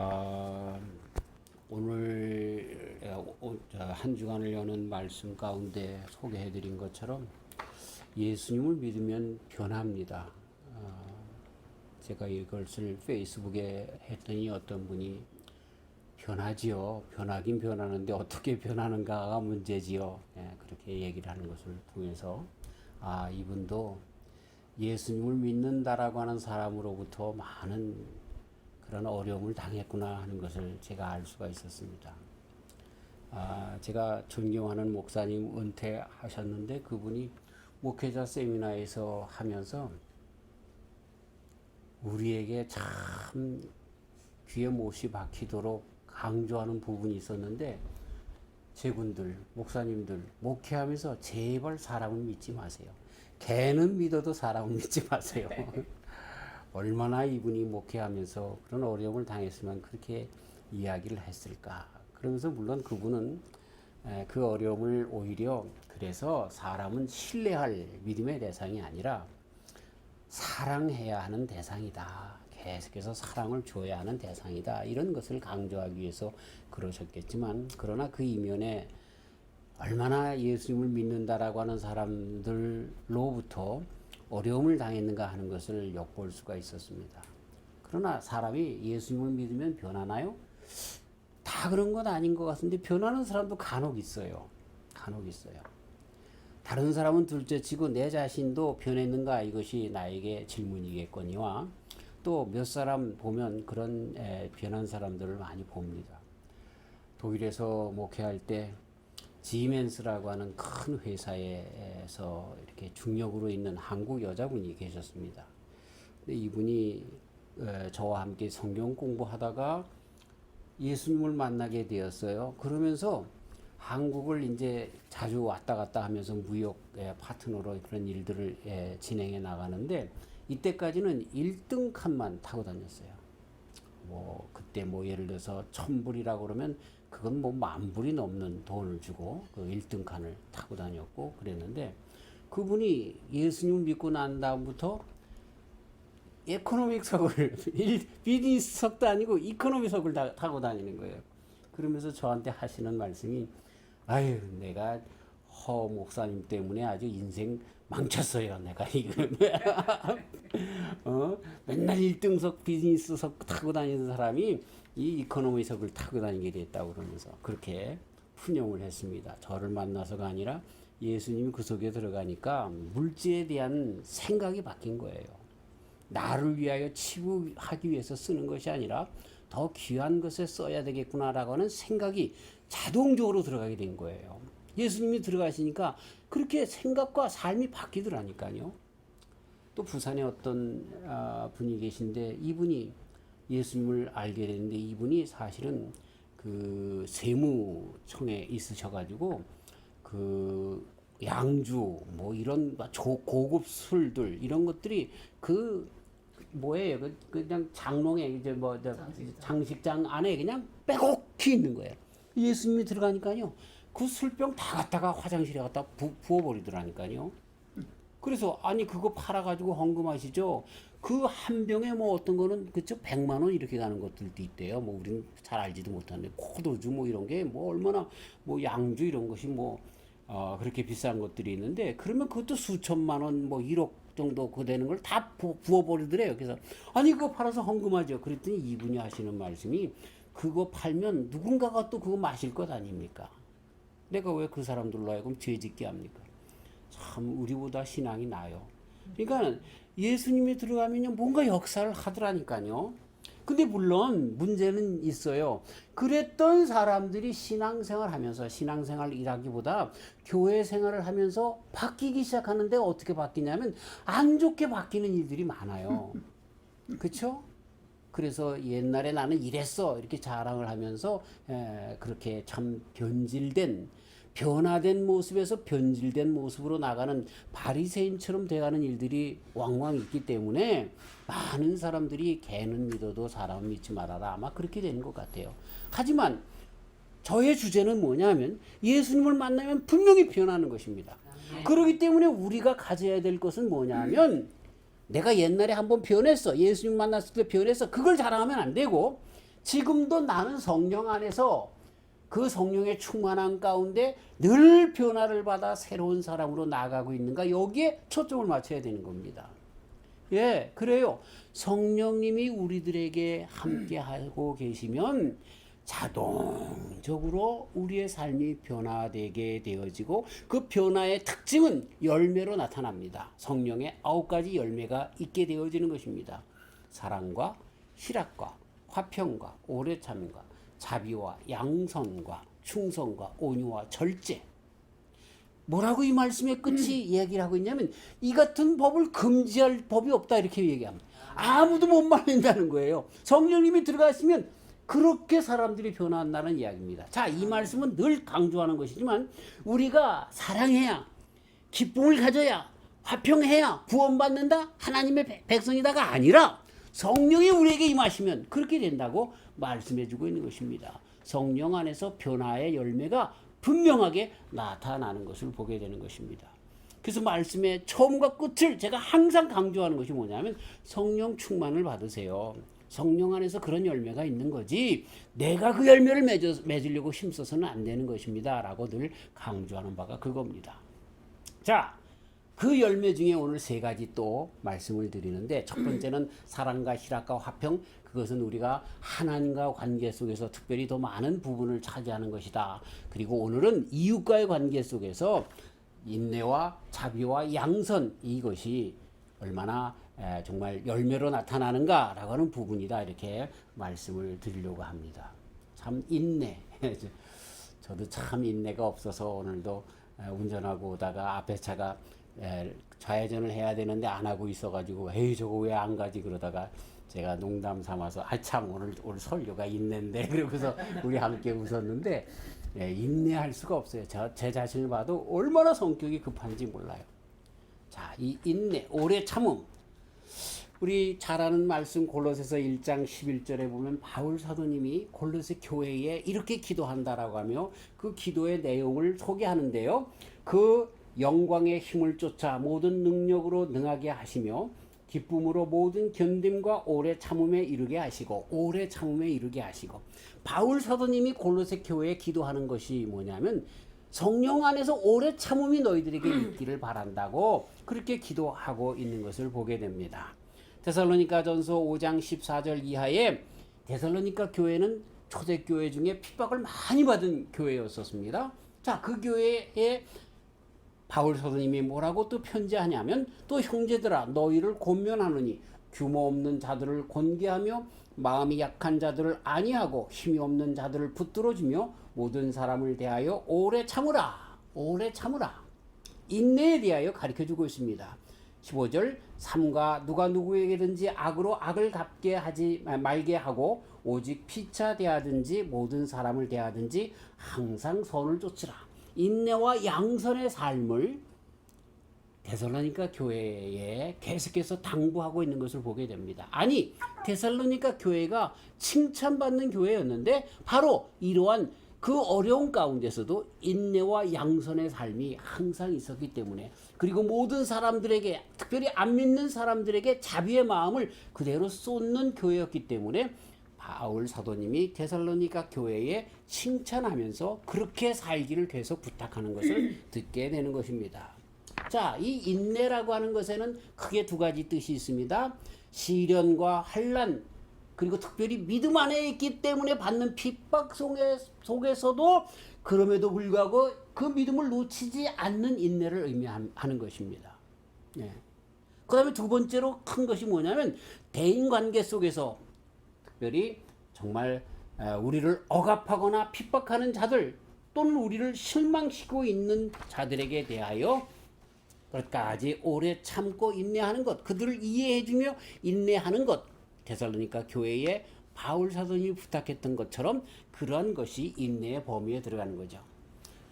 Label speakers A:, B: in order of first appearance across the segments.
A: 아, 오늘 한 주간을 여는 말씀 가운데 소개해드린 것처럼 예수님을 믿으면 변합니다. 제가 이것을 페이스북에 했더니 어떤 분이 변하지요. 변하긴 변하는데 어떻게 변하는가가 문제지요. 그렇게 얘기를 하는 것을 통해서 이분도 예수님을 믿는다라고 하는 사람으로부터 많은 그런 어려움을 당했구나 하는 것을 제가 알 수가 있었습니다. 제가 존경하는 목사님 은퇴하셨는데 그분이 목회자 세미나에서 하면서 우리에게 참 귀에 못이 박히도록 강조하는 부분이 있었는데, 제군들, 목사님들 목회하면서 제발 사람을 믿지 마세요. 개는 믿어도 사람을 믿지 마세요. 얼마나 이분이 목회하면서 그런 어려움을 당했으면 그렇게 이야기를 했을까. 그러면서 물론 그분은 그 어려움을 오히려 그래서 사람은 신뢰할 믿음의 대상이 아니라 사랑해야 하는 대상이다. 계속해서 사랑을 줘야 하는 대상이다. 이런 것을 강조하기 위해서 그러셨겠지만, 그러나 그 이면에 얼마나 예수님을 믿는다라고 하는 사람들로부터 어려움을 당했는가 하는 것을 엿볼 수가 있었습니다. 그러나 사람이 예수님을 믿으면 변하나요? 다 그런 건 아닌 것 같은데 변하는 사람도 간혹 있어요. 간혹 있어요. 다른 사람은 둘째치고 내 자신도 변했는가, 이것이 나에게 질문이겠거니와 또 몇 사람 보면 그런 변한 사람들을 많이 봅니다. 독일에서 목회할 때 지멘스라고 하는 큰 회사에서 이렇게 중역으로 있는 한국 여자분이 계셨습니다. 근데 이분이 저와 함께 성경 공부하다가 예수님을 만나게 되었어요. 그러면서 한국을 이제 자주 왔다 갔다 하면서 무역 파트너로 그런 일들을 진행해 나가는데, 이때까지는 1등 칸만 타고 다녔어요. 그때 예를 들어서 1,000불이라고 그러면 그건 10,000불이 넘는 돈을 주고 그 1등 칸을 타고 다녔고 그랬는데, 그분이 예수님 믿고 난 다음부터 에코노믹석을 비즈니스석도 아니고 이코노미석을 타고 다니는 거예요. 그러면서 저한테 하시는 말씀이, 아유, 내가 허 목사님 때문에 아주 인생 망쳤어요. 내가 이거 맨날 1등석 비즈니스석 타고 다니는 사람이 이 이코노미석을 타고 다니게 됐다고 그러면서 그렇게 훈용을 했습니다. 저를 만나서가 아니라 예수님이 그 속에 들어가니까 물질에 대한 생각이 바뀐 거예요. 나를 위하여 치부하기 위해서 쓰는 것이 아니라 더 귀한 것에 써야 되겠구나라고 하는 생각이 자동적으로 들어가게 된 거예요. 예수님이 들어가시니까 그렇게 생각과 삶이 바뀌더라니까요. 또 부산에 어떤 분이 계신데, 이분이 예수님을 알게 됐는데, 이분이 사실은 그 세무청에 있으셔가지고 그 양주 이런 고급 술들 이런 것들이 뭐예요? 그냥 장롱에 이제 장식장 안에 그냥 빼곡히 있는 거예요. 예수님이 들어가니까요, 그 술병 다 갖다가 화장실에 갖다 부어버리더라니까요. 그래서 그거 팔아가지고 헌금하시죠. 그 한 병에 어떤 거는 그쵸 100만 원 이렇게 가는 것들도 있대요. 우리는 잘 알지도 못하는데 포도주 이런 게 얼마나 양주 이런 것이 그렇게 비싼 것들이 있는데, 그러면 그것도 수천만 원 1억 정도 되는 걸 다 부어버리더래요. 그래서 그거 팔아서 헌금하죠. 그랬더니 이분이 하시는 말씀이, 그거 팔면 누군가가 또 그거 마실 것 아닙니까? 내가 왜 그 사람들로 하여금 죄짓게 합니까? 참 우리보다 신앙이 나요. 그러니까 예수님이 들어가면 뭔가 역사를 하더라니까요. 근데 물론 문제는 있어요. 그랬던 사람들이 신앙생활 하면서, 신앙생활 일하기보다 교회 생활을 하면서 바뀌기 시작하는데, 어떻게 바뀌냐면 안 좋게 바뀌는 일들이 많아요. 그렇죠? 그래서 옛날에 나는 이랬어 이렇게 자랑을 하면서 그렇게 참 변화된 모습에서 변질된 모습으로 나가는 바리새인처럼 돼가는 일들이 왕왕 있기 때문에 많은 사람들이 개는 믿어도 사람은 믿지 말아라, 아마 그렇게 되는 것 같아요. 하지만 저의 주제는 뭐냐면, 예수님을 만나면 분명히 변하는 것입니다. 그렇기 때문에 우리가 가져야 될 것은 뭐냐면, 내가 옛날에 한번 변했어, 예수님 만났을 때 변했어, 그걸 자랑하면 안 되고, 지금도 나는 성령 안에서 그 성령의 충만한 가운데 늘 변화를 받아 새로운 사람으로 나아가고 있는가? 여기에 초점을 맞춰야 되는 겁니다. 예, 그래요. 성령님이 우리들에게 함께하고 계시면 자동적으로 우리의 삶이 변화되게 되어지고 그 변화의 특징은 열매로 나타납니다. 성령의 9가지 열매가 있게 되어지는 것입니다. 사랑과 희락과 화평과 오래 참음과 자비와 양선과 충성과 온유와 절제. 뭐라고 이 말씀의 끝이 얘기를 하고 있냐면 이 같은 법을 금지할 법이 없다 이렇게 얘기합니다. 아무도 못 말린다는 거예요. 성령님이 들어가시면 그렇게 사람들이 변화한다는 이야기입니다. 자, 이 말씀은 늘 강조하는 것이지만 우리가 사랑해야, 기쁨을 가져야, 화평해야 구원받는다, 하나님의 백성이다가 아니라 성령이 우리에게 임하시면 그렇게 된다고 말씀해주고 있는 것입니다. 성령 안에서 변화의 열매가 분명하게 나타나는 것을 보게 되는 것입니다. 그래서 말씀의 처음과 끝을 제가 항상 강조하는 것이 뭐냐면 성령 충만을 받으세요. 성령 안에서 그런 열매가 있는 거지 내가 그 열매를 맺으려고 힘써서는 안 되는 것입니다 라고 늘 강조하는 바가 그겁니다. 자, 그 열매 중에 오늘 3가지 또 말씀을 드리는데 첫 번째는 사랑과 희락과 화평. 그것은 우리가 하나님과 관계 속에서 특별히 더 많은 부분을 차지하는 것이다. 그리고 오늘은 이웃과의 관계 속에서 인내와 자비와 양선, 이것이 얼마나 정말 열매로 나타나는가라고 하는 부분이다. 이렇게 말씀을 드리려고 합니다. 참 인내. 저도 참 인내가 없어서 오늘도 운전하고 오다가 앞에 차가 좌회전을 해야 되는데 안 하고 있어가지고 에이 저거 왜 안 가지 그러다가 제가 농담 삼아서 아 참 오늘 설교가 인내인데 그러고서 우리 함께 웃었는데 인내할 수가 없어요. 제 자신을 봐도 얼마나 성격이 급한지 몰라요. 자, 이 인내, 오래 참음. 우리 잘 아는 말씀 골로새서 1장 11절에 보면 바울 사도님이 골로새 교회에 이렇게 기도한다라고 하며 그 기도의 내용을 소개하는데요. 그 영광의 힘을 쫓아 모든 능력으로 능하게 하시며 기쁨으로 모든 견딤과 오래 참음에 이르게 하시고 오래 참음에 이르게 하시고 바울 사도님이 골로새 교회에 기도하는 것이 뭐냐면 성령 안에서 오래 참음이 너희들에게 있기를 바란다고 그렇게 기도하고 있는 것을 보게 됩니다. 데살로니가전서 5장 14절 이하에 데살로니가 교회는 초대교회 중에 핍박을 많이 받은 교회였었습니다. 자, 그 교회에 바울 사도님이 뭐라고 또 편지하냐면 또 형제들아 너희를 권면하노니 규모 없는 자들을 권계하며 마음이 약한 자들을 안위하고 힘이 없는 자들을 붙들어주며 모든 사람을 대하여 오래 참으라. 오래 참으라. 인내에 대하여 가르쳐주고 있습니다. 15절 삼가 누가 누구에게든지 악으로 악을 갚게 하지 말게 하고 오직 피차 대하든지 모든 사람을 대하든지 항상 선을 쫓으라. 인내와 양선의 삶을 데살로니가 교회에 계속해서 당부하고 있는 것을 보게 됩니다. 아니, 데살로니가 교회가 칭찬받는 교회였는데 바로 이러한 그 어려운 가운데서도 인내와 양선의 삶이 항상 있었기 때문에 그리고 모든 사람들에게 특별히 안 믿는 사람들에게 자비의 마음을 그대로 쏟는 교회였기 때문에 바울 사도님이 데살로니가 교회에 칭찬하면서 그렇게 살기를 계속 부탁하는 것을 듣게 되는 것입니다. 자, 이 인내라고 하는 것에는 크게 2가지 뜻이 있습니다. 시련과 환난 그리고 특별히 믿음 안에 있기 때문에 받는 핍박 속에서도 그럼에도 불구하고 그 믿음을 놓치지 않는 인내를 의미하는 것입니다. 네. 그 다음에 2번째로 큰 것이 뭐냐면 대인관계 속에서 특별히 정말 우리를 억압하거나 핍박하는 자들 또는 우리를 실망시키고 있는 자들에게 대하여 끝까지 오래 참고 인내하는 것, 그들을 이해해주며 인내하는 것, 데살로니가 교회에 바울 사도님이 부탁했던 것처럼 그러한 것이 인내의 범위에 들어가는 거죠.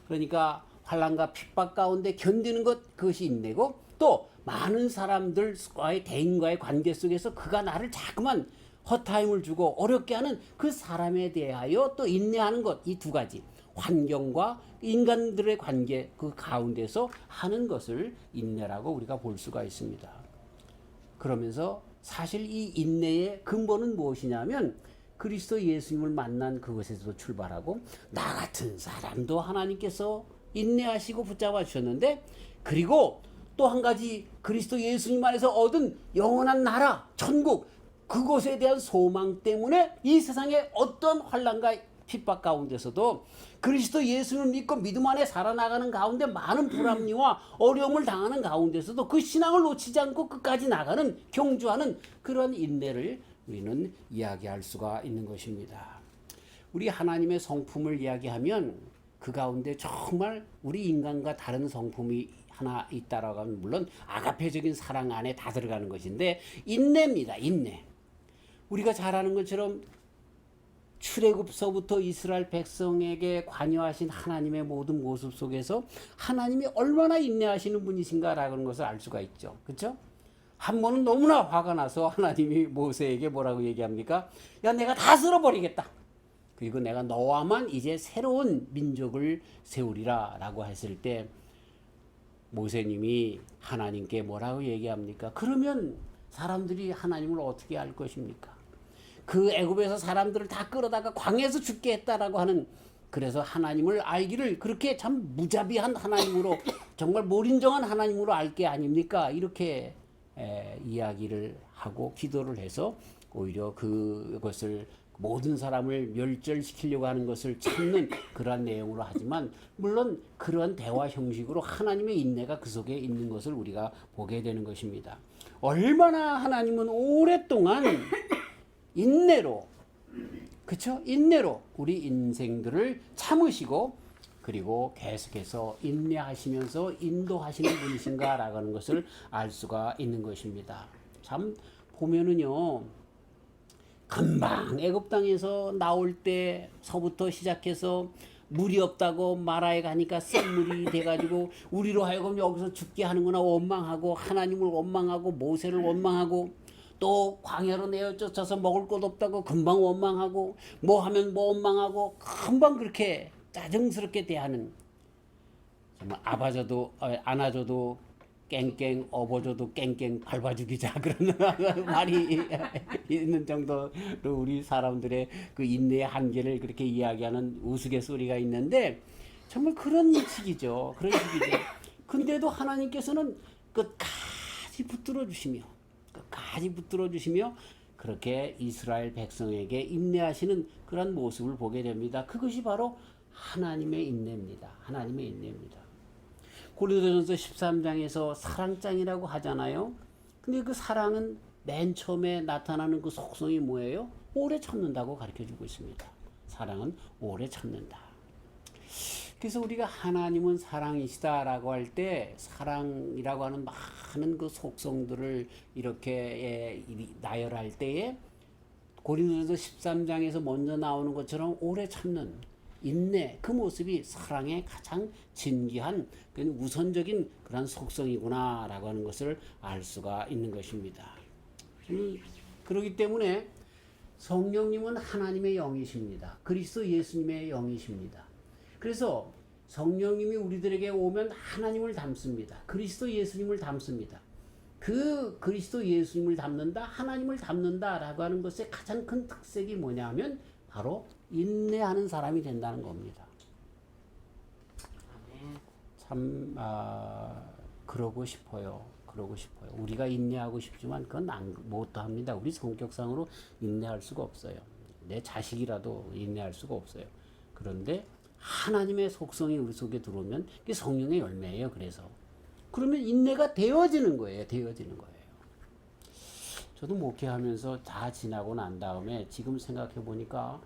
A: 그러니까 환난과 핍박 가운데 견디는 것, 그것이 인내고 또 많은 사람들과의 대인과의 관계 속에서 그가 나를 자꾸만 헛타임을 주고 어렵게 하는 그 사람에 대하여 또 인내하는 것, 이 2가지 환경과 인간들의 관계 그 가운데서 하는 것을 인내라고 우리가 볼 수가 있습니다. 그러면서 사실 이 인내의 근본은 무엇이냐면 그리스도 예수님을 만난 그것에서 출발하고 나 같은 사람도 하나님께서 인내하시고 붙잡아 주셨는데, 그리고 또 한 가지 그리스도 예수님 안에서 얻은 영원한 나라, 천국, 그것에 대한 소망 때문에 이 세상의 어떤 환난과 핍박 가운데서도 그리스도 예수를 믿고 믿음 안에 살아나가는 가운데 많은 불합리와 어려움을 당하는 가운데서도 그 신앙을 놓치지 않고 끝까지 나가는, 경주하는 그런 인내를 우리는 이야기할 수가 있는 것입니다. 우리 하나님의 성품을 이야기하면 그 가운데 정말 우리 인간과 다른 성품이 하나 있다라고 하면, 물론 아가페적인 사랑 안에 다 들어가는 것인데, 인내입니다. 인내. 우리가 잘 아는 것처럼 출애굽서부터 이스라엘 백성에게 관여하신 하나님의 모든 모습 속에서 하나님이 얼마나 인내하시는 분이신가라는 고하 것을 알 수가 있죠. 그렇죠? 한 번은 너무나 화가 나서 하나님이 모세에게 뭐라고 얘기합니까? 야, 내가 다 쓸어버리겠다. 그리고 내가 너와만 이제 새로운 민족을 세우리라 라고 했을 때 모세님이 하나님께 뭐라고 얘기합니까? 그러면 사람들이 하나님을 어떻게 알 것입니까? 그 애굽에서 사람들을 다 끌어다가 광야에서 죽게 했다라고 하는, 그래서 하나님을 알기를 그렇게 참 무자비한 하나님으로, 정말 몰인정한 하나님으로 알 게 아닙니까? 이렇게 이야기를 하고 기도를 해서 오히려 그것을, 모든 사람을 멸절시키려고 하는 것을 참는 그러한 내용으로 하지만, 물론 그러한 대화 형식으로 하나님의 인내가 그 속에 있는 것을 우리가 보게 되는 것입니다. 얼마나 하나님은 오랫동안 인내로, 그쵸? 인내로 우리 인생들을 참으시고, 그리고 계속해서 인내하시면서 인도하시는 분이신가라고 하는 것을 알 수가 있는 것입니다. 참 보면은요, 금방 애굽 땅에서 나올 때서부터 시작해서 물이 없다고 마라에 가니까 샘물이 돼가지고 우리로 하여금 여기서 죽게 하는구나 원망하고, 하나님을 원망하고, 모세를 원망하고, 또 광야로 내어 쫓아서 먹을 것 없다고 금방 원망하고, 뭐 하면 뭐 원망하고, 금방 그렇게 짜증스럽게 대하는, 정말 안아줘도 깽깽, 업어줘도 깽깽 밟아 죽이자, 그런 말이 있는 정도로 우리 사람들의 그 인내의 한계를 그렇게 이야기하는 우스갯소리가 있는데, 정말 그런 식이죠. 그런 식이죠. 근데도 하나님께서는 끝까지 붙들어 주시며 그렇게 이스라엘 백성에게 인내하시는 그런 모습을 보게 됩니다. 그것이 바로 하나님의 인내입니다. 하나님의 인내입니다. 고린도전서 13장에서 사랑장이라고 하잖아요. 근데 그 사랑은 맨 처음에 나타나는 그 속성이 뭐예요? 오래 참는다고 가르쳐주고 있습니다. 사랑은 오래 참는다. 그래서 우리가 하나님은 사랑이시다라고 할 때, 사랑이라고 하는 많은 그 속성들을 이렇게 나열할 때에 고린도전서 13장에서 먼저 나오는 것처럼 오래 참는 인내, 그 모습이 사랑의 가장 진귀한 우선적인 그런 속성이구나라고 하는 것을 알 수가 있는 것입니다. 그렇기 때문에 성령님은 하나님의 영이십니다. 그리스도 예수님의 영이십니다. 그래서 성령님이 우리들에게 오면 하나님을 담습니다. 그리스도 예수님을 담습니다. 그 그리스도 예수님을 담는다, 하나님을 담는다라고 하는 것의 가장 큰 특색이 뭐냐 하면 바로 인내하는 사람이 된다는 겁니다. 참 그러고 싶어요. 우리가 인내하고 싶지만 그건 못합니다. 우리 성격상으로 인내할 수가 없어요. 내 자식이라도 인내할 수가 없어요. 그런데 하나님의 속성이 우리 속에 들어오면 그게 성령의 열매예요. 그러면 인내가 되어지는 거예요. 저도 목회하면서 다 지나고 난 다음에 지금 생각해 보니까,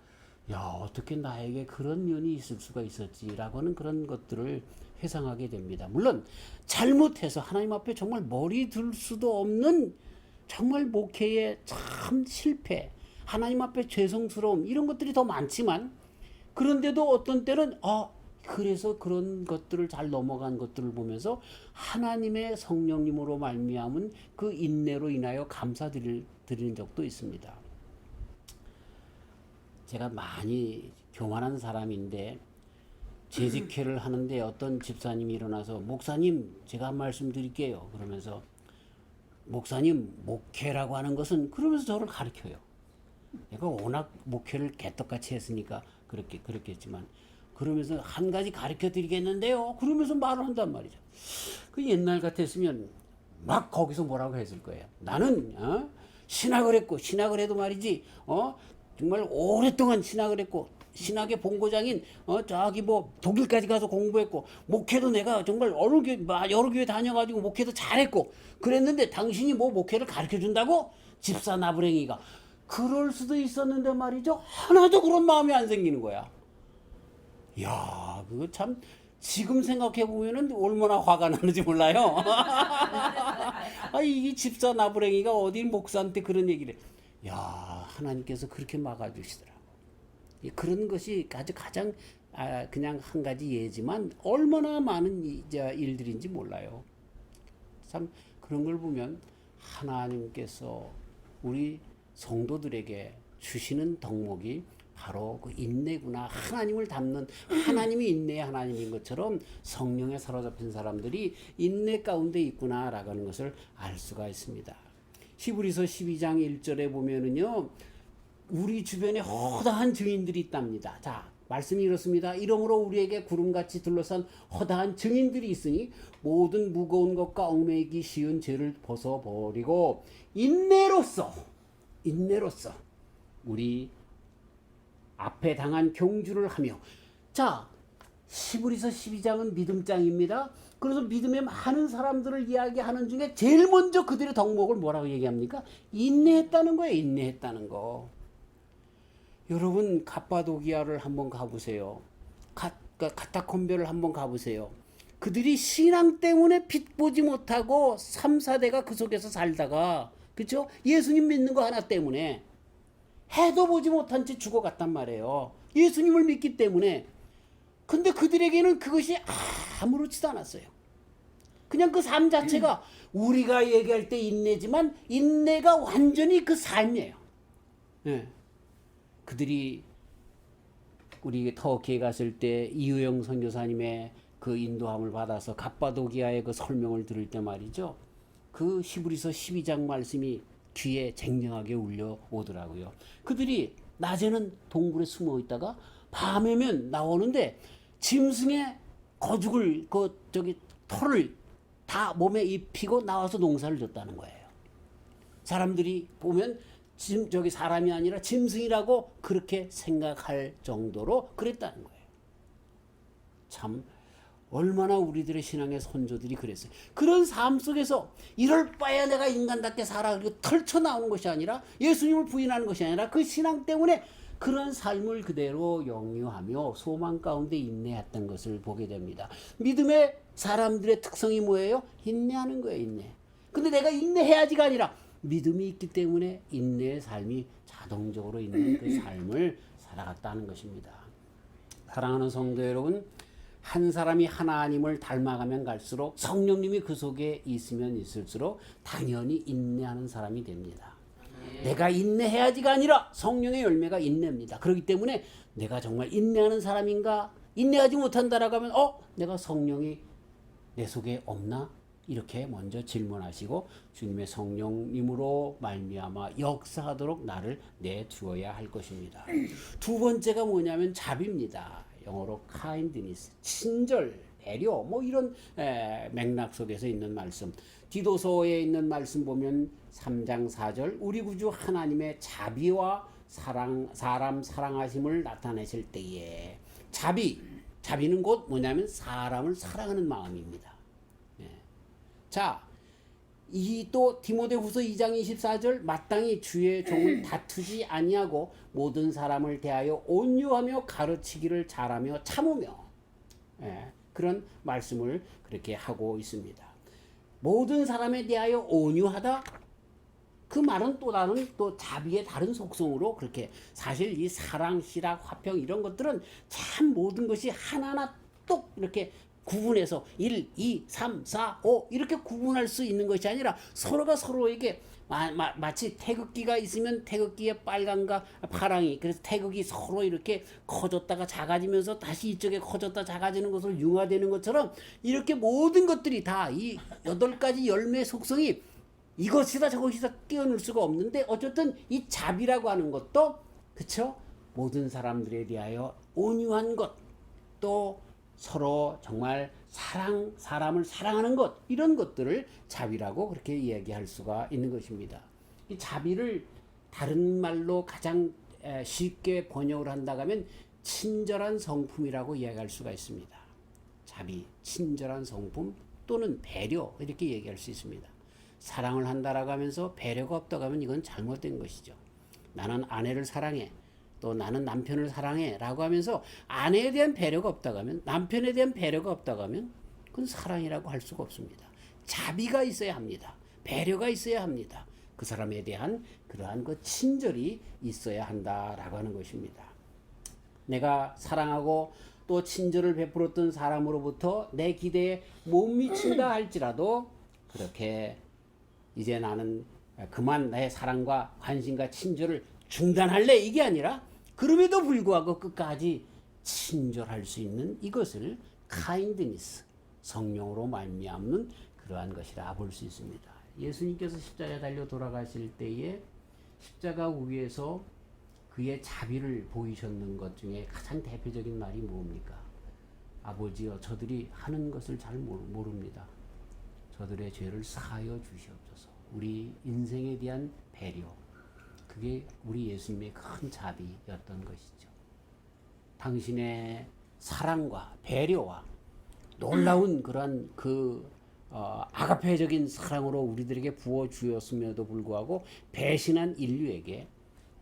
A: 야, 어떻게 나에게 그런 면이 있을 수가 있었지라고 하는 그런 것들을 회상하게 됩니다. 물론 잘못해서 하나님 앞에 정말 머리 들 수도 없는 정말 목회의 참 실패, 하나님 앞에 죄송스러움, 이런 것들이 더 많지만, 그런데도 어떤 때는 그래서 그런 것들을 잘 넘어간 것들을 보면서 하나님의 성령님으로 말미암은 그 인내로 인하여 감사드리는 적도 있습니다. 제가 많이 교만한 사람인데 재직회를 하는데 어떤 집사님이 일어나서, 목사님 제가 한 말씀 드릴게요. 그러면서 목사님 목회라고 하는 것은, 그러면서 저를 가르쳐요. 내가 워낙 목회를 개떡같이 했으니까 그렇겠지만 그러면서 한 가지 가르쳐 드리겠는데요. 그러면서 말을 한단 말이죠. 그 옛날 같았으면 막 거기서 뭐라고 했을 거예요. 나는 신학을 했고 신학을 해도 말이지 정말 오랫동안 신학을 했고 신학의 본고장인 저기 뭐 독일까지 가서 공부했고 목회도 내가 정말 여러 교회 다녀가지고 목회도 잘했고 그랬는데 당신이 뭐 목회를 가르쳐 준다고? 집사 나부랭이가 그럴 수도 있었는데 말이죠. 하나도 그런 마음이 안 생기는 거야. 야, 그거 참 지금 생각해 보면은 얼마나 화가 나는지 몰라요. 아, 이 집사 나부랭이가 어디 목사한테 그런 얘기를 해. 야, 하나님께서 그렇게 막아주시더라. 그런 것이 아주 가장 그냥 한 가지 예지만 얼마나 많은 일들인지 몰라요. 참 그런 걸 보면 하나님께서 우리 성도들에게 주시는 덕목이 바로 그 인내구나. 하나님을 닮는 하나님이 인내의 하나님인 것처럼 성령에 사로잡힌 사람들이 인내 가운데 있구나라고 하는 것을 알 수가 있습니다. 히브리서 12장 1절에 보면은요. 우리 주변에 허다한 증인들이 있답니다. 자, 말씀이 이렇습니다. 이러므로 우리에게 구름같이 둘러싼 허다한 증인들이 있으니 모든 무거운 것과 얽매이기 쉬운 죄를 벗어버리고 인내로써 우리 앞에 당한 경주를 하며 자 히브리서 12장은 믿음장입니다. 그래서 믿음에 많은 사람들을 이야기하는 중에 제일 먼저 그들의 덕목을 뭐라고 얘기합니까? 인내했다는 거예요. 인내했다는 거. 여러분 갑바도기아를 한번 가보세요. 카타콤베를 한번 가보세요. 그들이 신앙 때문에 빛 보지 못하고 3, 4대가 그 속에서 살다가 그렇죠? 예수님 믿는 거 하나 때문에 해도 보지 못한 채 죽어갔단 말이에요. 예수님을 믿기 때문에. 근데 그들에게는 그것이 아무렇지도 않았어요. 그냥 그 삶 자체가 우리가 얘기할 때 인내지만 인내가 완전히 그 삶이에요. 네. 그들이 우리 터키에 갔을 때 이우영 선교사님의 그 인도함을 받아서 갑바도기아의 그 설명을 들을 때 말이죠. 그 히브리서 12장 말씀이 귀에 쟁쟁하게 울려오더라고요. 그들이 낮에는 동굴에 숨어 있다가 밤에면 나오는데 짐승의 거죽을 털을 다 몸에 입히고 나와서 농사를 졌다는 거예요. 사람들이 보면 사람이 아니라 짐승이라고 그렇게 생각할 정도로 그랬다는 거예요. 참 얼마나 우리들의 신앙의 선조들이 그랬어요. 그런 삶 속에서 이럴 바에야 내가 인간답게 살아 그리고 털쳐 나오는 것이 아니라 예수님을 부인하는 것이 아니라 그 신앙 때문에 그런 삶을 그대로 영유하며 소망 가운데 인내했던 것을 보게 됩니다. 믿음의 사람들의 특성이 뭐예요? 인내하는 거예요. 인내. 근데 내가 인내해야지가 아니라 믿음이 있기 때문에 인내의 삶이 자동적으로 있는 그 삶을 살아갔다는 것입니다. 사랑하는 성도 여러분, 한 사람이 하나님을 닮아가면 갈수록 성령님이 그 속에 있으면 있을수록 당연히 인내하는 사람이 됩니다. 내가 인내해야지가 아니라 성령의 열매가 인내입니다. 그렇기 때문에 내가 정말 인내하는 사람인가? 인내하지 못한다라고 하면 내가 성령이 내 속에 없나? 이렇게 먼저 질문하시고 주님의 성령님으로 말미암아 역사하도록 나를 내두어야 할 것입니다. 두 번째가 뭐냐면 자비입니다. 영어로 kindness, 친절, 배려 뭐 이런 맥락 속에서 있는 말씀. 디도서에 있는 말씀 보면 3장 4절 우리 구주 하나님의 자비와 사람 사랑하심을 나타내실 때에 자비는 곧 뭐냐면 사람을 사랑하는 마음입니다. 자, 이 또 디모데후서 2장 24절 마땅히 주의 종은 다투지 아니하고 모든 사람을 대하여 온유하며 가르치기를 잘하며 참으며 그런 말씀을 그렇게 하고 있습니다. 모든 사람에 대하여 온유하다 그 말은 또 다른 또 자비의 다른 속성으로 그렇게 사실 이 사랑, 실학, 화평 이런 것들은 참 모든 것이 하나하나 똑 이렇게 구분해서 1, 2, 3, 4, 5 이렇게 구분할 수 있는 것이 아니라 서로가 서로에게 마치 태극기가 있으면 태극기에 빨강과 파랑이 그래서 태극이 서로 이렇게 커졌다가 작아지면서 다시 이쪽에 커졌다 작아지는 것을 융화되는 것처럼 이렇게 모든 것들이 다 이 8가지 열매 속성이 이것이다 저것이다 끼어넣을 수가 없는데 어쨌든 이 자비라고 하는 것도 그쵸? 모든 사람들에 대하여 온유한 것, 또 서로 정말 사람을 사랑하는 것, 이런 것들을 자비라고 그렇게 이야기할 수가 있는 것입니다. 이 자비를 다른 말로 가장 쉽게 번역을 한다고 하면 친절한 성품이라고 이야기할 수가 있습니다. 자비, 친절한 성품 또는 배려, 이렇게 얘기할 수 있습니다. 사랑을 한다라고 하면서 배려가 없다고 하면 이건 잘못된 것이죠. 나는 아내를 사랑해, 또 나는 남편을 사랑해 라고 하면서 아내에 대한 배려가 없다고 하면, 남편에 대한 배려가 없다고 하면 그건 사랑이라고 할 수가 없습니다. 자비가 있어야 합니다. 배려가 있어야 합니다. 그 사람에 대한 그러한 그 친절이 있어야 한다라고 하는 것입니다. 내가 사랑하고 또 친절을 베풀었던 사람으로부터 내 기대에 못 미친다 할지라도 그렇게 이제 나는 그만 나의 사랑과 관심과 친절을 중단할래, 이게 아니라 그럼에도 불구하고 끝까지 친절할 수 있는 이것을 카인드니스, 성령으로 말미암는 그러한 것이라 볼 수 있습니다. 예수님께서 십자가에 달려 돌아가실 때에 십자가 위에서 그의 자비를 보이셨는 것 중에 가장 대표적인 말이 뭡니까? 아버지여, 저들이 하는 것을 잘 모릅니다. 저들의 죄를 사하여 주시옵소서. 우리 인생에 대한 배려, 그게 우리 예수님의 큰 자비였던 것이죠. 당신의 사랑과 배려와 놀라운 그런 아가페적인 사랑으로 우리들에게 부어주었음에도 불구하고 배신한 인류에게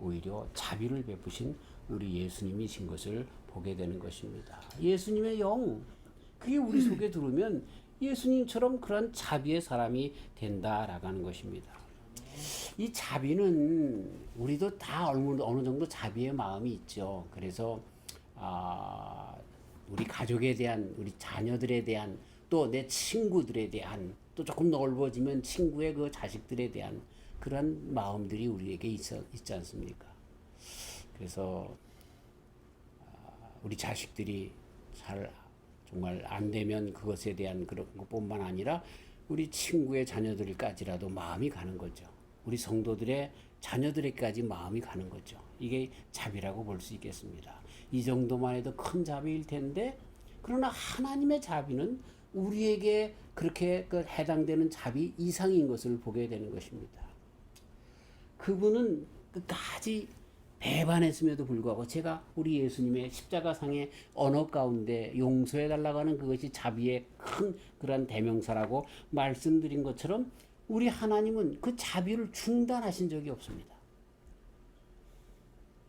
A: 오히려 자비를 베푸신 우리 예수님이신 것을 보게 되는 것입니다. 예수님의 영, 그게 우리 속에 들어오면 예수님처럼 그런 자비의 사람이 된다라고 하는 것입니다. 이 자비는 우리도 다 어느 정도 자비의 마음이 있죠. 그래서 우리 가족에 대한, 우리 자녀들에 대한, 또 내 친구들에 대한, 또 조금 넓어지면 친구의 그 자식들에 대한 그런 마음들이 우리에게 있지 않습니까? 그래서 우리 자식들이 잘 정말 안 되면 그것에 대한 그런 것뿐만 아니라 우리 친구의 자녀들까지라도 마음이 가는 거죠. 우리 성도들의 자녀들에게까지 마음이 가는 거죠. 이게 자비라고 볼 수 있겠습니다. 이 정도만 해도 큰 자비일 텐데, 그러나 하나님의 자비는 우리에게 그렇게 해당되는 자비 이상인 것을 보게 되는 것입니다. 그분은 끝까지 배반했음에도 불구하고, 제가 우리 예수님의 십자가상의 언어 가운데 용서해달라고 하는 그것이 자비의 큰 그런 대명사라고 말씀드린 것처럼 우리 하나님은 그 자비를 중단하신 적이 없습니다.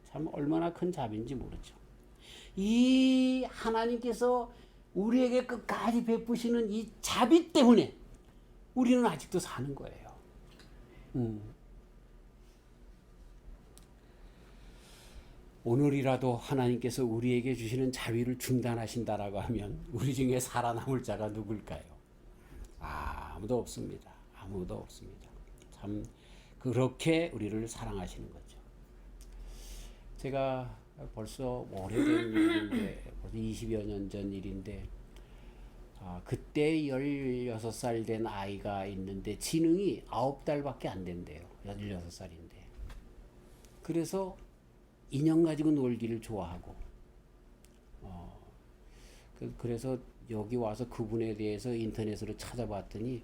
A: 참 얼마나 큰 자비인지 모르죠. 이 하나님께서 우리에게 끝까지 베푸시는 이 자비 때문에 우리는 아직도 사는 거예요. 오늘이라도 하나님께서 우리에게 주시는 자비를 중단하신다라고 하면 우리 중에 살아남을 자가 누굴까요? 아무도 없습니다. 아무도 없습니다. 참 그렇게 우리를 사랑하시는 거죠. 제가 벌써 오래된 일인데, 벌써 20여 년 전 일인데, 그때 16살 된 아이가 있는데 지능이 9달밖에 안 된대요. 16살인데. 그래서 인형 가지고 놀기를 좋아하고, 그래서 여기 와서 그분에 대해서 인터넷으로 찾아봤더니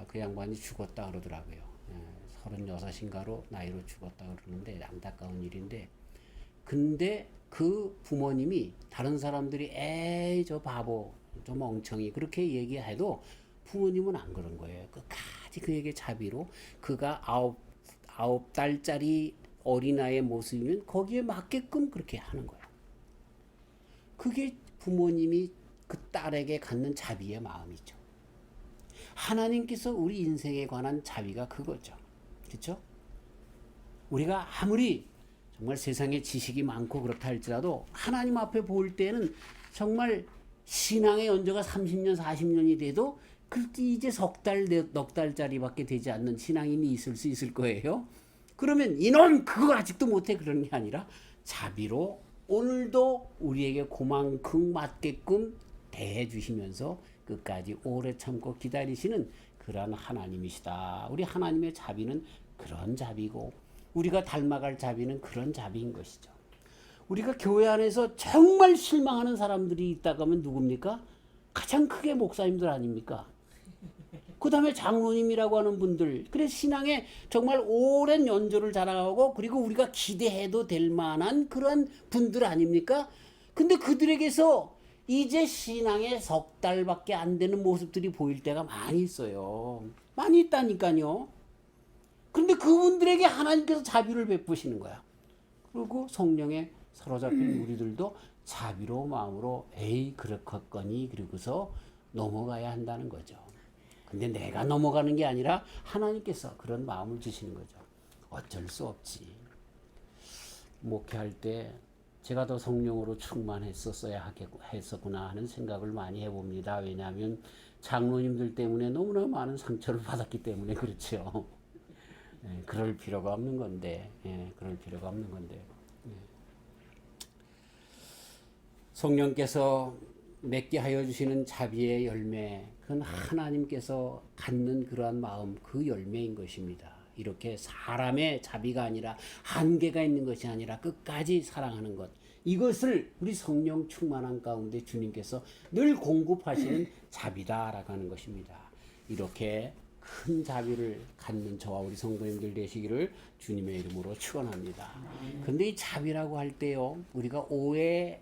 A: 그 양반이 죽었다 그러더라고요. 36인가로 나이로 죽었다 그러는데 안타까운 일인데, 근데 그 부모님이 다른 사람들이 에이 저 바보 저 멍청이 그렇게 얘기해도 부모님은 안 그런 거예요. 끝까지 그에게 자비로, 그가 9달짜리 어린아이의 모습이면 거기에 맞게끔 그렇게 하는 거예요. 그게 부모님이 그 딸에게 갖는 자비의 마음이죠. 하나님께서 우리 인생에 관한 자비가 그거죠. 그렇죠? 우리가 아무리 정말 세상에 지식이 많고 그렇다 할지라도 하나님 앞에 볼 때는 정말 신앙의 연조가 30년, 40년이 돼도 이제 넉 달짜리밖에 되지 않는 신앙인이 있을 수 있을 거예요. 그러면 이놈 그거 아직도 못해, 그런 게 아니라 자비로 오늘도 우리에게 그만큼 맞게끔 대해 주시면서 끝까지 오래 참고 기다리시는 그러한 하나님이시다. 우리 하나님의 자비는 그런 자비고 우리가 닮아갈 자비는 그런 자비인 것이죠. 우리가 교회 안에서 정말 실망하는 사람들이 있다고 하면 누굽니까? 가장 크게 목사님들 아닙니까? 그 다음에 장로님이라고 하는 분들. 그래서 신앙에 정말 오랜 연조를 자랑하고 그리고 우리가 기대해도 될 만한 그런 분들 아닙니까? 근데 그들에게서 이제 신앙에 석 달밖에 안 되는 모습들이 보일 때가 많이 있어요. 많이 있다니까요. 그런데 그분들에게 하나님께서 자비를 베푸시는 거야. 그리고 성령에 사로잡힌 우리들도 자비로운 마음으로 에이 그렇겠거니 그러고서 넘어가야 한다는 거죠. 근데 내가 넘어가는 게 아니라 하나님께서 그런 마음을 주시는 거죠. 어쩔 수 없지. 목회할 때 제가 더 성령으로 충만했었어야 했었구나 하는 생각을 많이 해봅니다. 왜냐하면 장로님들 때문에 너무나 많은 상처를 받았기 때문에 그렇죠. 예, 그럴 필요가 없는 건데, 그럴 필요가 없는 건데. 성령께서 맺게 하여 주시는 자비의 열매, 그건 하나님께서 갖는 그러한 마음, 그 열매인 것입니다. 이렇게 사람의 자비가 아니라 한계가 있는 것이 아니라 끝까지 사랑하는 것. 이것을 우리 성령 충만한 가운데 주님께서 늘 공급하시는 자비다라고 하는 것입니다. 이렇게 큰 자비를 갖는 저와 우리 성도님들 되시기를 주님의 이름으로 축원합니다. 그런데 이 자비라고 할 때요, 우리가 오해할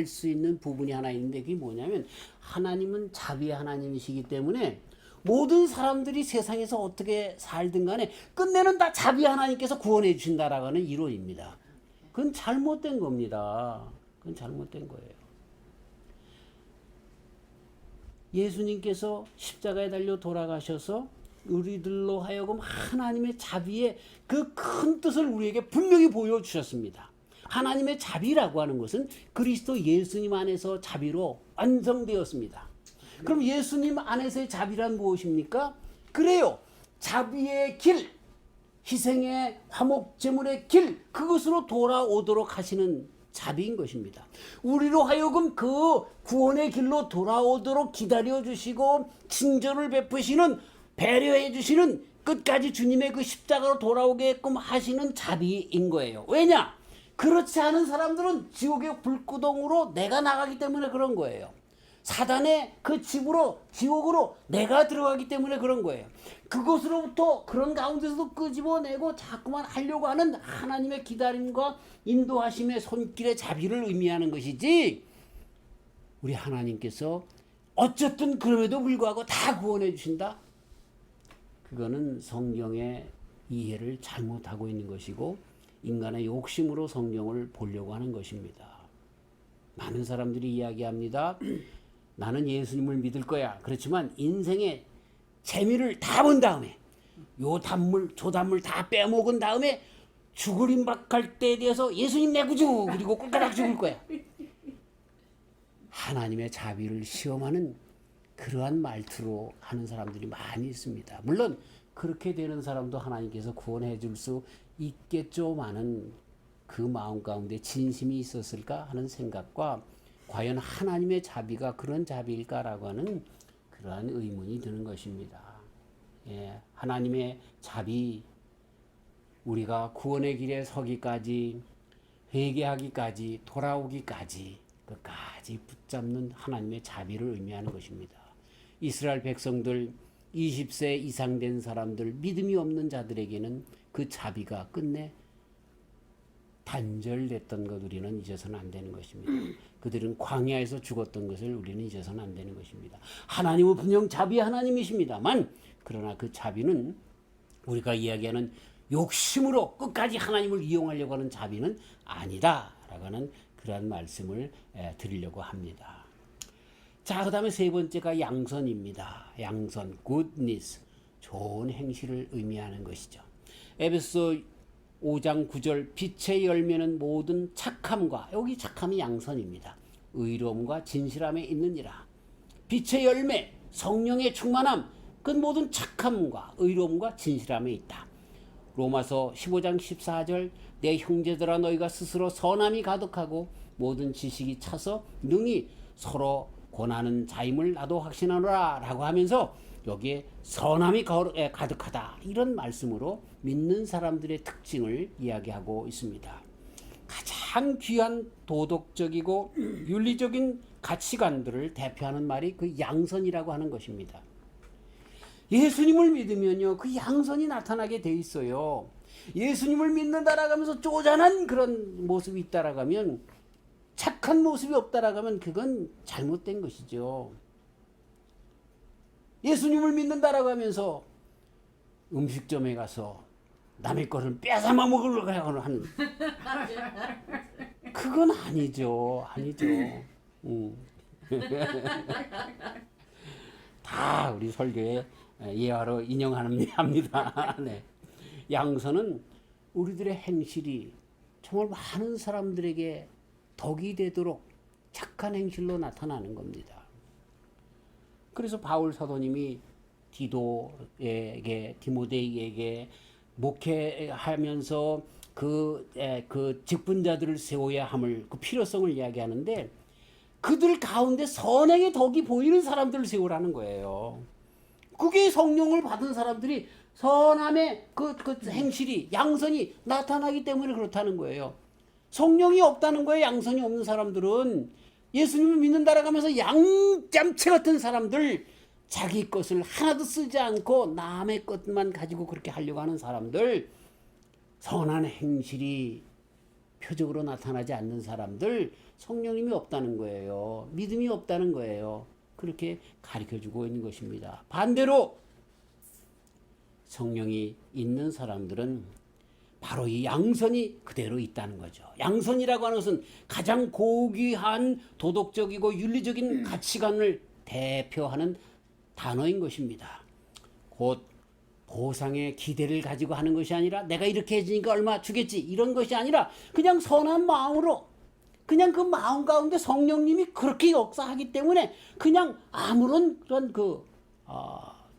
A: 수 있는 부분이 하나 있는데 그게 뭐냐면 하나님은 자비의 하나님이시기 때문에 모든 사람들이 세상에서 어떻게 살든 간에 끝내는 다 자비 하나님께서 구원해 주신다라고 하는 이론입니다. 그건 잘못된 겁니다. 그건 잘못된 거예요. 예수님께서 십자가에 달려 돌아가셔서 우리들로 하여금 하나님의 자비의 그 큰 뜻을 우리에게 분명히 보여주셨습니다. 하나님의 자비라고 하는 것은 그리스도 예수님 안에서 자비로 완성되었습니다. 그럼 예수님 안에서의 자비란 무엇입니까? 그래요. 자비의 길, 희생의 화목제물의 길, 그것으로 돌아오도록 하시는 자비인 것입니다. 우리로 하여금 그 구원의 길로 돌아오도록 기다려주시고 친절을 베푸시는, 배려해 주시는, 끝까지 주님의 그 십자가로 돌아오게끔 하시는 자비인 거예요. 왜냐? 그렇지 않은 사람들은 지옥의 불구덩으로 내가 나가기 때문에 그런 거예요. 사단의 그 집으로, 지옥으로 내가 들어가기 때문에 그런 거예요. 그것으로부터 그런 가운데서도 끄집어내고 자꾸만 하려고 하는 하나님의 기다림과 인도하심의 손길의 자비를 의미하는 것이지, 우리 하나님께서 어쨌든 그럼에도 불구하고 다 구원해 주신다? 그거는 성경의 이해를 잘못하고 있는 것이고 인간의 욕심으로 성경을 보려고 하는 것입니다. 많은 사람들이 이야기합니다. 나는 예수님을 믿을 거야. 그렇지만 인생의 재미를 다 본 다음에 요 단물 저 단물 다 빼먹은 다음에 죽을 임박할 때에 대해서 예수님 내 구주 그리고 꼴까닥 죽을 거야. 하나님의 자비를 시험하는 그러한 말투로 하는 사람들이 많이 있습니다. 물론 그렇게 되는 사람도 하나님께서 구원해 줄 수 있겠죠만은 그 마음 가운데 진심이 있었을까 하는 생각과 과연 하나님의 자비가 그런 자비일까라고 하는 그러한 의문이 드는 것입니다. 예, 하나님의 자비, 우리가 구원의 길에 서기까지, 회개하기까지, 돌아오기까지 끝까지 붙잡는 하나님의 자비를 의미하는 것입니다. 이스라엘 백성들, 20세 이상 된 사람들, 믿음이 없는 자들에게는 그 자비가 끝내 단절됐던 것 우리는 잊어서는 안 되는 것입니다. 그들은 광야에서 죽었던 것을 우리는 잊어서는 안 되는 것입니다. 하나님은 분명 자비의 하나님이십니다만 그러나 그 자비는 우리가 이야기하는 욕심으로 끝까지 하나님을 이용하려고 하는 자비는 아니다라고 하는 그러한 말씀을 드리려고 합니다. 자, 그 다음에 세 번째가 양선입니다. 양선, goodness, 좋은 행실을 의미하는 것이죠. 에베소 5장 9절 빛의 열매는 모든 착함과, 여기 착함이 양선입니다. 의로움과 진실함에 있느니라. 빛의 열매, 성령의 충만함, 그 모든 착함과 의로움과 진실함에 있다. 로마서 15장 14절 내 형제들아 너희가 스스로 선함이 가득하고 모든 지식이 차서 능히 서로 고난은 자임을 나도 확신하노라 라고 하면서 여기에 선함이 가득하다 이런 말씀으로 믿는 사람들의 특징을 이야기하고 있습니다. 가장 귀한 도덕적이고 윤리적인 가치관들을 대표하는 말이 그 양선이라고 하는 것입니다. 예수님을 믿으면요, 그 양선이 나타나게 돼 있어요. 예수님을 믿는다라고 하면서 쪼잔한 그런 모습이 있다라고 하면, 착한 모습이 없다라고 하면 그건 잘못된 것이죠. 예수님을 믿는다라고 하면서 음식점에 가서 남의 거를 뺏어마 먹으려고 하는 그건 아니죠. 아니죠. 다 우리 설교에 예화로 인용합니다. 네. 양선은 우리들의 행실이 정말 많은 사람들에게 덕이 되도록 착한 행실로 나타나는 겁니다. 그래서 바울 사도님이 디모데에게 목회하면서 그 직분자들을 세워야 함을, 그 필요성을 이야기하는데, 그들 가운데 선행의 덕이 보이는 사람들을 세우라는 거예요. 그게 성령을 받은 사람들이 선함의 그 행실이, 양선이 나타나기 때문에 그렇다는 거예요. 성령이 없다는 거예요. 양선이 없는 사람들은. 예수님을 믿는다라고 하면서 양짬채 같은 사람들, 자기 것을 하나도 쓰지 않고 남의 것만 가지고 그렇게 하려고 하는 사람들, 선한 행실이 표적으로 나타나지 않는 사람들, 성령님이 없다는 거예요. 믿음이 없다는 거예요. 그렇게 가르쳐주고 있는 것입니다. 반대로 성령이 있는 사람들은 바로 이 양선이 그대로 있다는 거죠. 양선이라고 하는 것은 가장 고귀한 도덕적이고 윤리적인 가치관을 대표하는 단어인 것입니다. 곧 보상의 기대를 가지고 하는 것이 아니라 내가 이렇게 해주니까 얼마 주겠지 이런 것이 아니라 그냥 선한 마음으로, 그냥 그 마음 가운데 성령님이 그렇게 역사하기 때문에 그냥 아무런 그런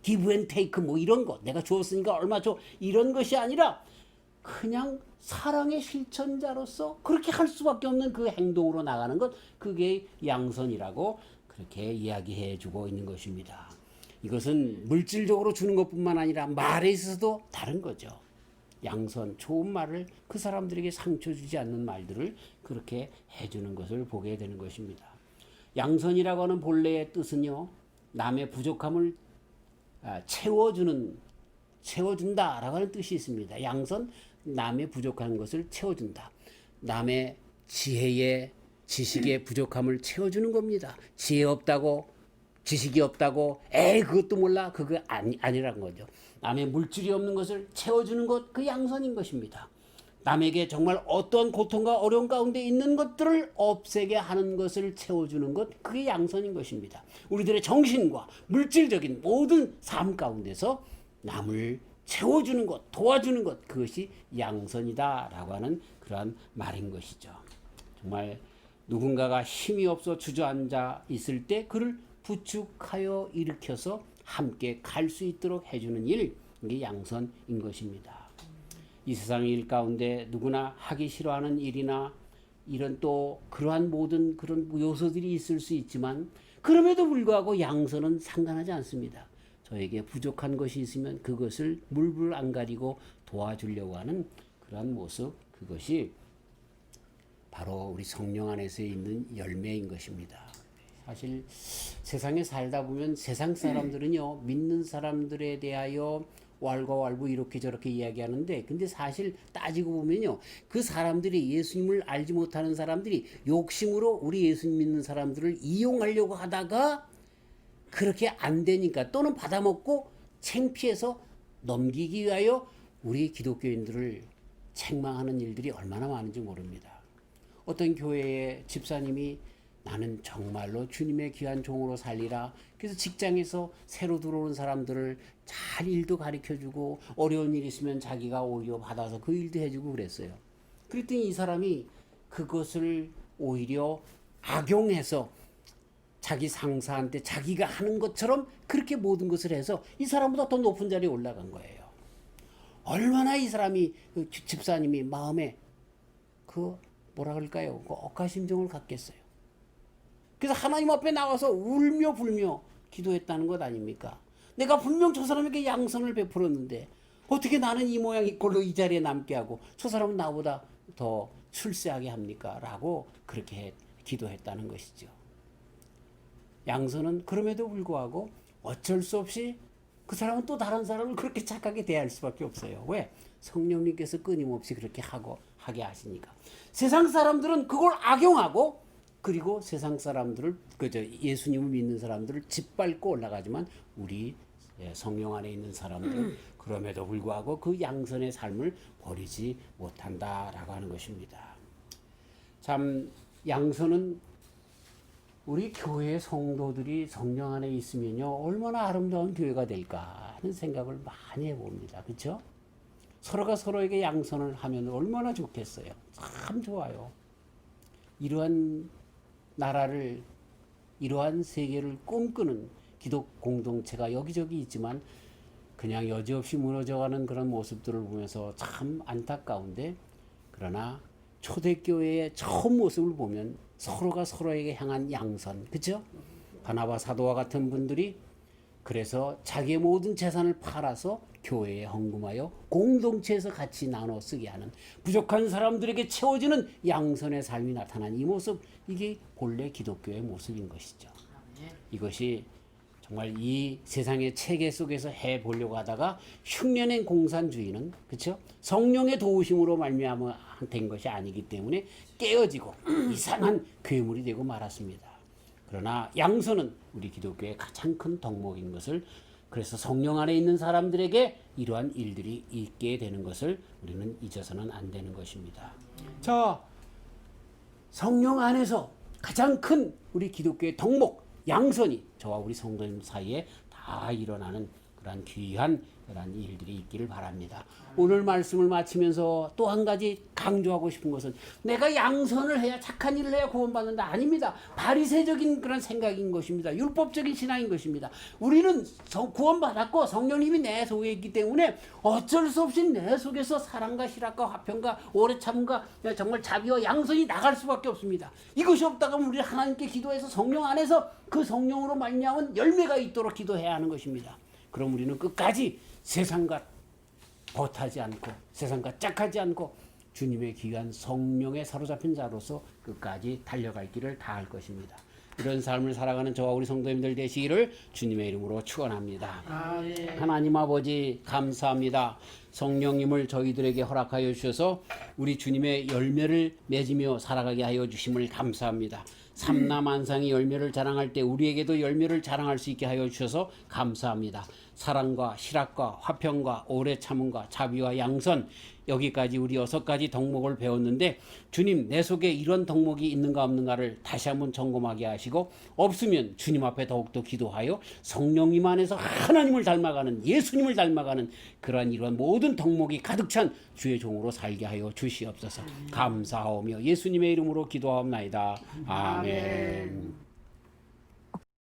A: 기브 앤 테이크 뭐 이런 거, 내가 주었으니까 얼마 줘 이런 것이 아니라 그냥 사랑의 실천자로서 그렇게 할 수밖에 없는 그 행동으로 나가는 것, 그게 양선이라고 그렇게 이야기해 주고 있는 것입니다. 이것은 물질적으로 주는 것뿐만 아니라 말에 있어서도 다른 거죠. 양선, 좋은 말을, 그 사람들에게 상처 주지 않는 말들을 그렇게 해주는 것을 보게 되는 것입니다. 양선이라고 하는 본래의 뜻은요, 남의 부족함을 채워준다라고 하는 뜻이 있습니다. 양선, 남의 부족한 것을 채워준다. 남의 지혜의, 지식의 부족함을 채워주는 겁니다. 지혜 없다고, 지식이 없다고, 그것도 몰라, 그거 아니라는 거죠. 남의 물질이 없는 것을 채워주는 것, 그 양선인 것입니다. 남에게 정말 어떤 고통과 어려움 가운데 있는 것들을 없애게 하는 것을 채워주는 것, 그게 양선인 것입니다. 우리들의 정신과 물질적인 모든 삶 가운데서 남을 채워주는 것, 도와주는 것, 그것이 양선이다라고 하는 그러한 말인 것이죠. 정말 누군가가 힘이 없어 주저앉아 있을 때 그를 부축하여 일으켜서 함께 갈 수 있도록 해주는 일, 이게 양선인 것입니다. 이 세상 일 가운데 누구나 하기 싫어하는 일이나 이런 또 그러한 모든 그런 요소들이 있을 수 있지만, 그럼에도 불구하고 양선은 상관하지 않습니다. 저에게 부족한 것이 있으면 그것을 물불 안 가리고 도와주려고 하는 그러한 모습, 그것이 바로 우리 성령 안에서 있는 열매인 것입니다. 사실 세상에 살다 보면 세상 사람들은요, 믿는 사람들에 대하여 왈가왈부 이렇게 저렇게 이야기하는데, 근데 사실 따지고 보면요, 그 사람들이, 예수님을 알지 못하는 사람들이 욕심으로 우리 예수님 믿는 사람들을 이용하려고 하다가 그렇게 안 되니까, 또는 받아먹고 창피해서 넘기기 위하여 우리 기독교인들을 책망하는 일들이 얼마나 많은지 모릅니다. 어떤 교회의 집사님이 나는 정말로 주님의 귀한 종으로 살리라, 그래서 직장에서 새로 들어오는 사람들을 잘 일도 가르쳐주고 어려운 일 있으면 자기가 오히려 받아서 그 일도 해주고 그랬어요. 그랬더니 이 사람이 그것을 오히려 악용해서 자기 상사한테 자기가 하는 것처럼 그렇게 모든 것을 해서 이 사람보다 더 높은 자리에 올라간 거예요. 얼마나 이 사람이, 집사님이 마음에 뭐라 그럴까요? 그 억하심정을 갖겠어요. 그래서 하나님 앞에 나와서 울며 불며 기도했다는 것 아닙니까? 내가 분명 저 사람에게 양선을 베풀었는데 어떻게 나는 이 모양 이 꼴로 이 자리에 남게 하고 저 사람은 나보다 더 출세하게 합니까? 라고 그렇게 기도했다는 것이죠. 양선은 그럼에도 불구하고 어쩔 수 없이 그 사람은 또 다른 사람을 그렇게 착하게 대할 수밖에 없어요. 왜? 성령님께서 끊임없이 그렇게 하게 하시니까. 세상 사람들은 그걸 악용하고 그리고 세상 사람들을 예수님을 믿는 사람들을 짓밟고 올라가지만 우리 성령 안에 있는 사람들은 그럼에도 불구하고 그 양선의 삶을 버리지 못한다라고 하는 것입니다. 참 양선은 우리 교회 성도들이 성령 안에 있으면요 얼마나 아름다운 교회가 될까 하는 생각을 많이 해봅니다. 그렇죠? 서로가 서로에게 양선을 하면 얼마나 좋겠어요. 참 좋아요. 이러한 나라를 이러한 세계를 꿈꾸는 기독 공동체가 여기저기 있지만 그냥 여지없이 무너져가는 그런 모습들을 보면서 참 안타까운데 그러나 초대교회의 처음 모습을 보면 서로가 서로에게 향한 양선, 그렇죠? 바나바 사도와 같은 분들이 그래서 자기의 모든 재산을 팔아서 교회에 헌금하여 공동체에서 같이 나눠 쓰게 하는 부족한 사람들에게 채워지는 양선의 삶이 나타난 이 모습, 이게 본래 기독교의 모습인 것이죠. 이것이 정말 이 세상의 체계 속에서 해보려고 하다가 흉년의 공산주의는 그렇죠? 성령의 도우심으로 말미암아 된 것이 아니기 때문에 깨어지고 이상한 괴물이 되고 말았습니다. 그러나 양선은 우리 기독교의 가장 큰 덕목인 것을, 그래서 성령 안에 있는 사람들에게 이러한 일들이 있게 되는 것을 우리는 잊어서는 안 되는 것입니다. 자, 성령 안에서 가장 큰 우리 기독교의 덕목 양선이 저와 우리 성도님 사이에 다 일어나는 그러한 귀한 그러한 일들이 있기를 바랍니다. 오늘 말씀을 마치면서 또 한 가지 강조하고 싶은 것은 내가 양선을 해야, 착한 일을 해야 구원받는다 아닙니다. 바리새적인 그런 생각인 것입니다. 율법적인 신앙인 것입니다. 우리는 구원받았고 성령님이 내 속에 있기 때문에 어쩔 수 없이 내 속에서 사랑과 희락과 화평과 오래 참음과 정말 자비와 양선이 나갈 수밖에 없습니다. 이것이 없다가 우리 하나님께 기도해서 성령 안에서 그 성령으로 말미암은 열매가 있도록 기도해야 하는 것입니다. 그럼 우리는 끝까지 세상과 벗하지 않고 세상과 짝하지 않고 주님의 귀한 성령에 사로잡힌 자로서 끝까지 달려갈 길을 다할 것입니다. 이런 삶을 살아가는 저와 우리 성도님들 되시기를 주님의 이름으로 축원합니다. 하나님 아버지 감사합니다. 성령님을 저희들에게 허락하여 주셔서 우리 주님의 열매를 맺으며 살아가게 하여 주심을 감사합니다. 삼라만상이 열매를 자랑할 때 우리에게도 열매를 자랑할 수 있게 하여 주셔서 감사합니다. 사랑과 희락과 화평과 오래 참음과 자비와 양선, 여기까지 우리 6가지 덕목을 배웠는데 주님 내 속에 이런 덕목이 있는가 없는가를 다시 한번 점검하게 하시고 없으면 주님 앞에 더욱더 기도하여 성령님 안에서 하나님을 닮아가는, 예수님을 닮아가는 그러한 이러한 모든 덕목이 가득 찬 주의 종으로 살게 하여 주시옵소서. 감사하오며 예수님의 이름으로 기도하옵나이다. 아멘.